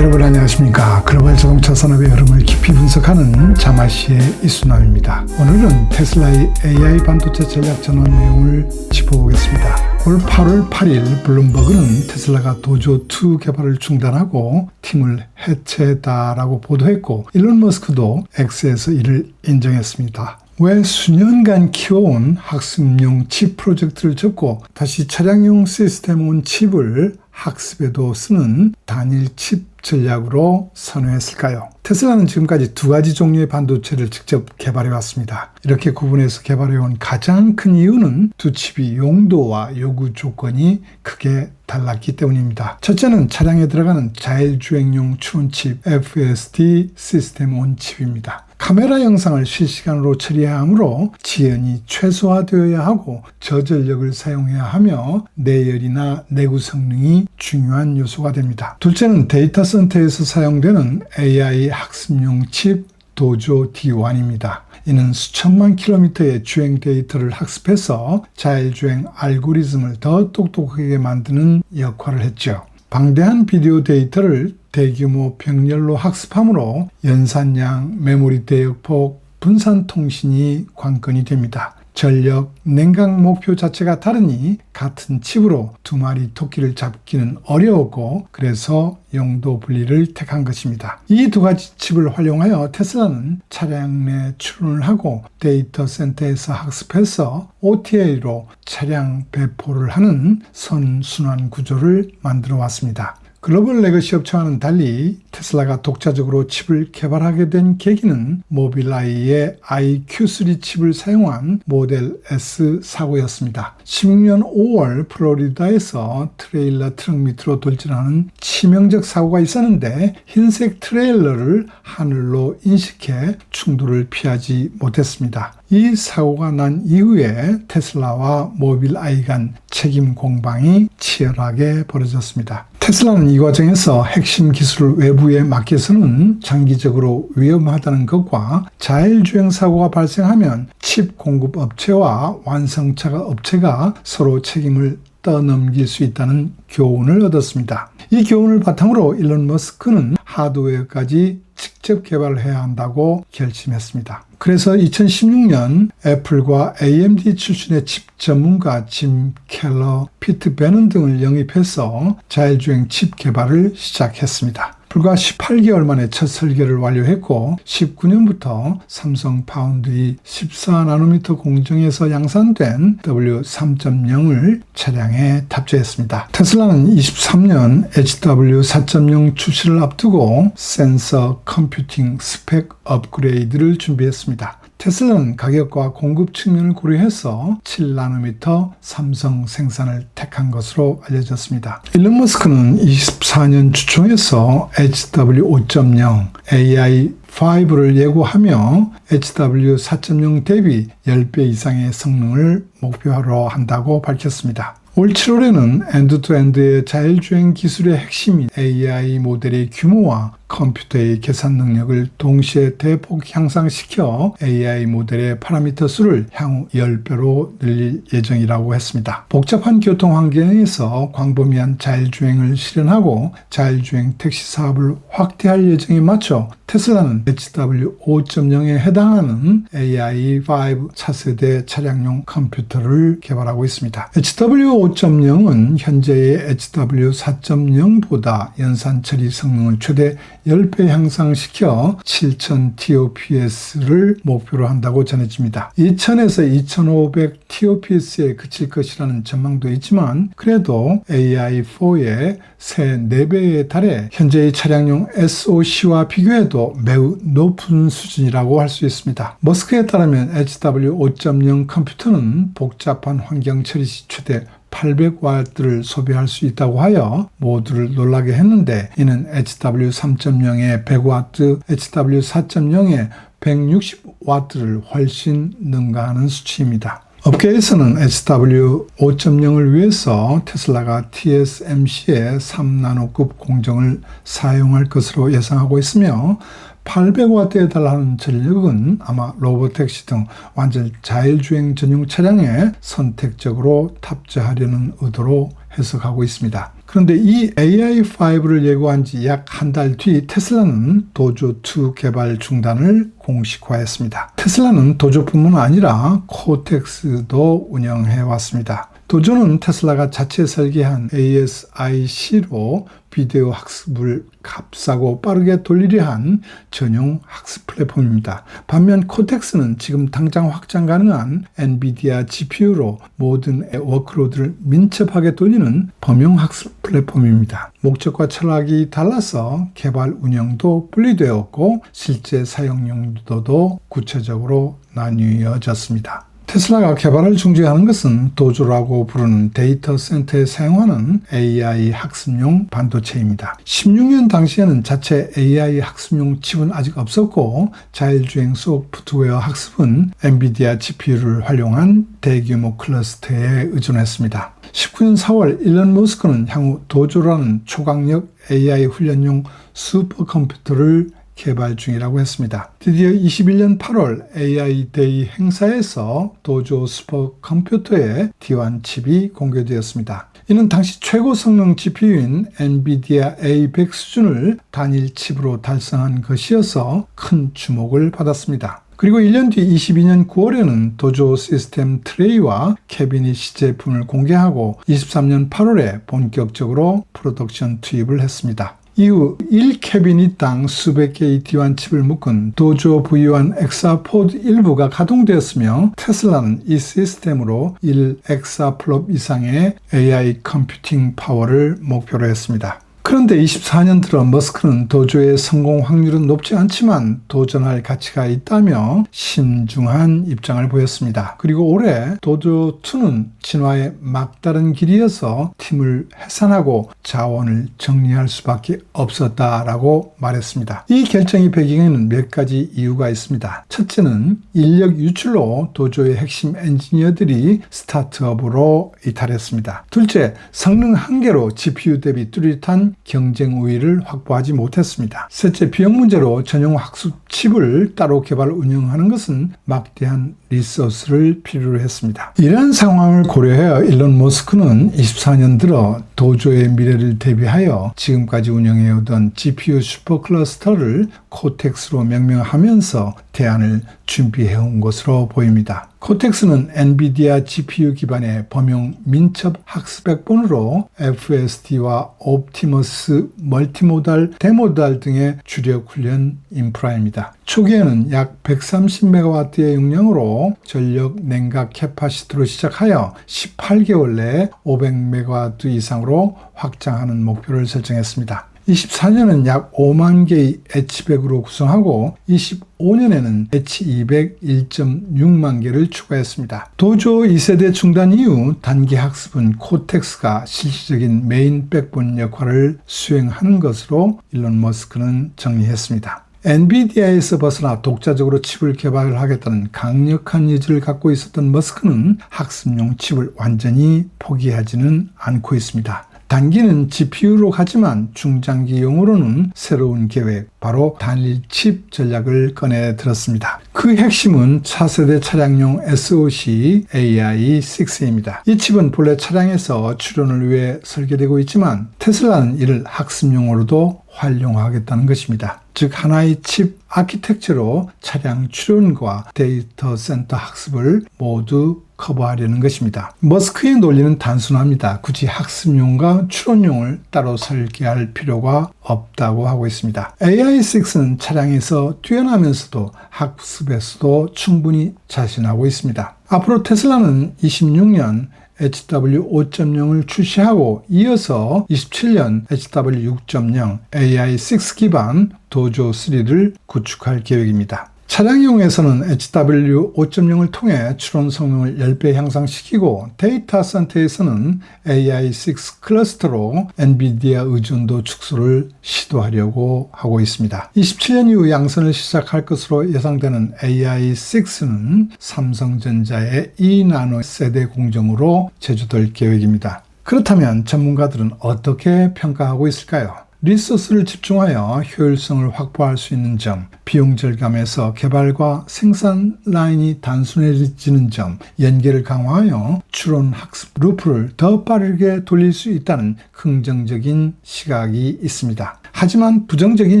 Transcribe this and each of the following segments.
여러분 안녕하십니까. 글로벌 자동차 산업의 흐름을 깊이 분석하는 자마시의 이순남입니다. 오늘은 테슬라의 AI 반도체 전략 전환 내용을 짚어보겠습니다. 올 8월 8일 블룸버그는 테슬라가 도조2 개발을 중단하고 팀을 해체했다라고 보도했고, 일론 머스크도 X에서 이를 인정했습니다. 왜 수년간 키워온 학습용 칩 프로젝트를 접고 다시 차량용 시스템 온 칩을 학습에도 쓰는 단일 칩 전략으로 선회했을까요? 테슬라는 지금까지 두 가지 종류의 반도체를 직접 개발해 왔습니다. 이렇게 구분해서 개발해 온 가장 큰 이유는 두 칩이 용도와 요구 조건이 크게 달랐기 때문입니다. 첫째는 차량에 들어가는 자율주행용 추론칩 FSD 시스템 온 칩입니다. 카메라 영상을 실시간으로 처리해야 하므로 지연이 최소화되어야 하고 저전력을 사용해야 하며 내열이나 내구 성능이 중요한 요소가 됩니다. 둘째는 데이터 센터에서 사용되는 AI 학습용 칩 도조 D1입니다. 이는 수천만 킬로미터의 주행 데이터를 학습해서 자율주행 알고리즘을 더 똑똑하게 만드는 역할을 했죠. 방대한 비디오 데이터를 대규모 병렬로 학습하므로 연산량, 메모리 대역폭, 분산 통신이 관건이 됩니다. 전력, 냉각 목표 자체가 다르니 같은 칩으로 두 마리 토끼를 잡기는 어려웠고, 그래서 용도 분리를 택한 것입니다. 이 두 가지 칩을 활용하여 테슬라는 차량 내 추론을 하고 데이터 센터에서 학습해서 OTA로 차량 배포를 하는 선순환 구조를 만들어 왔습니다. 글로벌 레거시 업체와는 달리 테슬라가 독자적으로 칩을 개발하게 된 계기는 모빌아이의 IQ3 칩을 사용한 모델 S 사고였습니다. 16년 5월 플로리다에서 트레일러 트럭 밑으로 돌진하는 치명적 사고가 있었는데, 흰색 트레일러를 하늘로 인식해 충돌을 피하지 못했습니다. 이 사고가 난 이후에 테슬라와 모빌아이 간 책임 공방이 치열하게 벌어졌습니다. 테슬라는 이 과정에서 핵심 기술을 외부에 맡겨서는 장기적으로 위험하다는 것과 자율주행 사고가 발생하면 칩 공급 업체와 완성차 업체가 서로 책임을 떠넘길 수 있다는 교훈을 얻었습니다. 이 교훈을 바탕으로 일론 머스크는 하드웨어까지 직접 개발을 해야 한다고 결심했습니다. 그래서 2016년 애플과 AMD 출신의 칩 전문가 짐 켈러, 피트 베넌 등을 영입해서 자율주행 칩 개발을 시작했습니다. 불과 18개월 만에 첫 설계를 완료했고, 19년부터 삼성 파운드리 14나노미터 공정에서 양산된 W3.0을 차량에 탑재했습니다. 테슬라는 23년 HW4.0 출시를 앞두고 센서 컴퓨팅 스펙 업그레이드를 준비했습니다. 테슬라는 가격과 공급 측면을 고려해서 7나노미터 삼성 생산을 택한 것으로 알려졌습니다. 일론 머스크는 24년 주총에서 HW5.0 AI5를 예고하며 HW4.0 대비 10배 이상의 성능을 목표로 한다고 밝혔습니다. 올 7월에는 엔드투엔드의 자율주행 기술의 핵심인 AI 모델의 규모와 컴퓨터의 계산 능력을 동시에 대폭 향상시켜 AI 모델의 파라미터 수를 향후 10배로 늘릴 예정이라고 했습니다. 복잡한 교통 환경에서 광범위한 자율주행을 실현하고 자율주행 택시 사업을 확대할 예정에 맞춰 테슬라는 HW5.0에 해당하는 AI5 차세대 차량용 컴퓨터를 개발하고 있습니다. HW5.0은 현재의 HW4.0보다 연산 처리 성능을 최대 10배 향상시켜 7000 TOPS를 목표로 한다고 전해집니다. 2000에서 2500 TOPS에 그칠 것이라는 전망도 있지만, 그래도 AI4의 새 4배에 달해 현재의 차량용 SoC와 비교해도 매우 높은 수준이라고 할 수 있습니다. 머스크에 따르면 HW5.0 컴퓨터는 복잡한 환경 처리 시 최대 800W를 소비할 수 있다고 하여 모두를 놀라게 했는데, 이는 HW3.0의 100W, HW4.0의 160W를 훨씬 능가하는 수치입니다. 업계에서는 HW5.0을 위해서 테슬라가 TSMC의 3나노급 공정을 사용할 것으로 예상하고 있으며, 800W에 달하는 전력은 아마 로보택시 등 완전 자율주행 전용 차량에 선택적으로 탑재하려는 의도로 해석하고 있습니다. 그런데 이 AI5를 예고한 지 약 한 달 뒤 테슬라는 도조2 개발 중단을 공식화했습니다. 테슬라는 도조뿐만 아니라 코텍스도 운영해 왔습니다. 도조는 테슬라가 자체 설계한 ASIC로 비디오 학습을 값싸고 빠르게 돌리려 한 전용 학습 플랫폼입니다. 반면 코텍스는 지금 당장 확장 가능한 엔비디아 GPU로 모든 워크로드를 민첩하게 돌리는 범용 학습 플랫폼입니다. 목적과 철학이 달라서 개발 운영도 분리되었고 실제 사용 용도도 구체적으로 나뉘어졌습니다. 테슬라가 개발을 중지하는 것은 도조라고 부르는 데이터 센터에 사용하는 AI 학습용 반도체입니다. 16년 당시에는 자체 AI 학습용 칩은 아직 없었고 자율주행 소프트웨어 학습은 엔비디아 GPU를 활용한 대규모 클러스터에 의존했습니다. 19년 4월 일론 머스크는 향후 도조라는 초강력 AI 훈련용 슈퍼컴퓨터를 개발 중이라고 했습니다. 드디어 21년 8월 AI 데이 행사에서 도조 슈퍼컴퓨터의 T1 칩이 공개되었습니다. 이는 당시 최고 성능 GPU인 엔비디아 A100 수준을 단일 칩으로 달성한 것이어서 큰 주목을 받았습니다. 그리고 1년 뒤 22년 9월에는 도조 시스템 트레이와 캐비닛 시제품을 공개하고 23년 8월에 본격적으로 프로덕션 투입을 했습니다. 이후 1캐비닛당 수백 개의 D1 칩을 묶은 도조 V1 엑사포드 일부가 가동되었으며 테슬라는 이 시스템으로 1엑사플롭 이상의 AI 컴퓨팅 파워를 목표로 했습니다. 그런데 24년 들어 머스크는 도조의 성공 확률은 높지 않지만 도전할 가치가 있다며 신중한 입장을 보였습니다. 그리고 올해 도조2는 진화의 막다른 길이어서 팀을 해산하고 자원을 정리할 수밖에 없었다라고 말했습니다. 이 결정의 배경에는 몇 가지 이유가 있습니다. 첫째는 인력 유출로 도조의 핵심 엔지니어들이 스타트업으로 이탈했습니다. 둘째, 성능 한계로 GPU 대비 뚜렷한 경쟁 우위를 확보하지 못했습니다. 셋째, 비용 문제로 전용 학습 칩을 따로 개발 운영하는 것은 막대한 리소스를 필요로 했습니다. 이러한 상황을 고려하여 일론 머스크는 24년 들어 도조의 미래를 대비하여 지금까지 운영해오던 GPU 슈퍼클러스터를 코텍스로 명명하면서 대안을 준비해온 것으로 보입니다. 코텍스는 엔비디아 GPU 기반의 범용 민첩 학습 백본으로 FSD와 옵티머스, 멀티모달, 데모달 등의 주력 훈련 인프라입니다. 초기에는 약 130MW의 용량으로 전력 냉각 캐파시티로 시작하여 18개월 내에 500MW 이상으로 확장하는 목표를 설정했습니다. 24년은 약 5만 개의 H100으로 구성하고 25년에는 H200 1.6만 개를 추가했습니다. 도조 2세대 중단 이후 단기 학습은 코텍스가 실질적인 메인 백본 역할을 수행하는 것으로 일론 머스크는 정리했습니다. 엔비디아에서 벗어나 독자적으로 칩을 개발하겠다는 강력한 의지를 갖고 있었던 머스크는 학습용 칩을 완전히 포기하지는 않고 있습니다. 단기는 GPU로 가지만 중장기용으로는 새로운 계획, 바로 단일 칩 전략을 꺼내 들었습니다. 그 핵심은 차세대 차량용 SoC AI6입니다. 이 칩은 본래 차량에서 출원을 위해 설계되고 있지만 테슬라는 이를 학습용으로도 활용하겠다는 것입니다. 즉 하나의 칩 아키텍처로 차량 출원과 데이터 센터 학습을 모두 커버하려는 것입니다. 머스크의 논리는 단순합니다. 굳이 학습용과 추론용을 따로 설계할 필요가 없다고 하고 있습니다. AI6는 차량에서 뛰어나면서도 학습에서도 충분히 자신하고 있습니다. 앞으로 테슬라는 26년 HW5.0을 출시하고 이어서 27년 HW6.0 AI6 기반 도조3를 구축할 계획입니다. 차량용에서는 HW5.0을 통해 추론 성능을 10배 향상시키고 데이터 센터에서는 AI6 클러스터로 엔비디아 의존도 축소를 시도하려고 하고 있습니다. 27년 이후 양산을 시작할 것으로 예상되는 AI6는 삼성전자의 2나노 세대 공정으로 제조될 계획입니다. 그렇다면 전문가들은 어떻게 평가하고 있을까요? 리소스를 집중하여 효율성을 확보할 수 있는 점, 비용 절감에서 개발과 생산 라인이 단순해지는 점, 연계를 강화하여 추론 학습 루프를 더 빠르게 돌릴 수 있다는 긍정적인 시각이 있습니다. 하지만 부정적인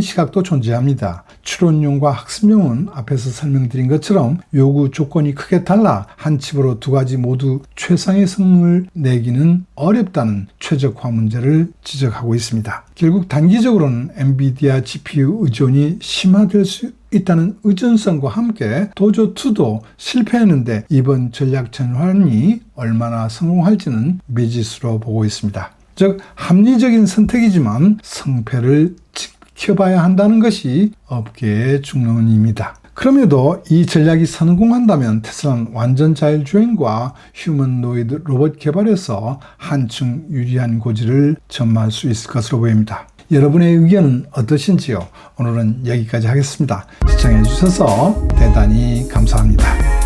시각도 존재합니다. 추론용과 학습용은 앞에서 설명드린 것처럼 요구 조건이 크게 달라 한 칩으로 두 가지 모두 최상의 성능을 내기는 어렵다는 최적화 문제를 지적하고 있습니다. 결국 단기적으로는 엔비디아 GPU 의존이 심화될 수 있다는 의존성과 함께 도조2도 실패했는데 이번 전략 전환이 얼마나 성공할지는 미지수로 보고 있습니다. 즉 합리적인 선택이지만 성패를 지켜봐야 한다는 것이 업계의 중론입니다. 그럼에도 이 전략이 성공한다면 테슬라는 완전 자율주행과 휴머노이드 로봇 개발에서 한층 유리한 고지를 점할 수 있을 것으로 보입니다. 여러분의 의견은 어떠신지요? 오늘은 여기까지 하겠습니다. 시청해 주셔서 대단히 감사합니다.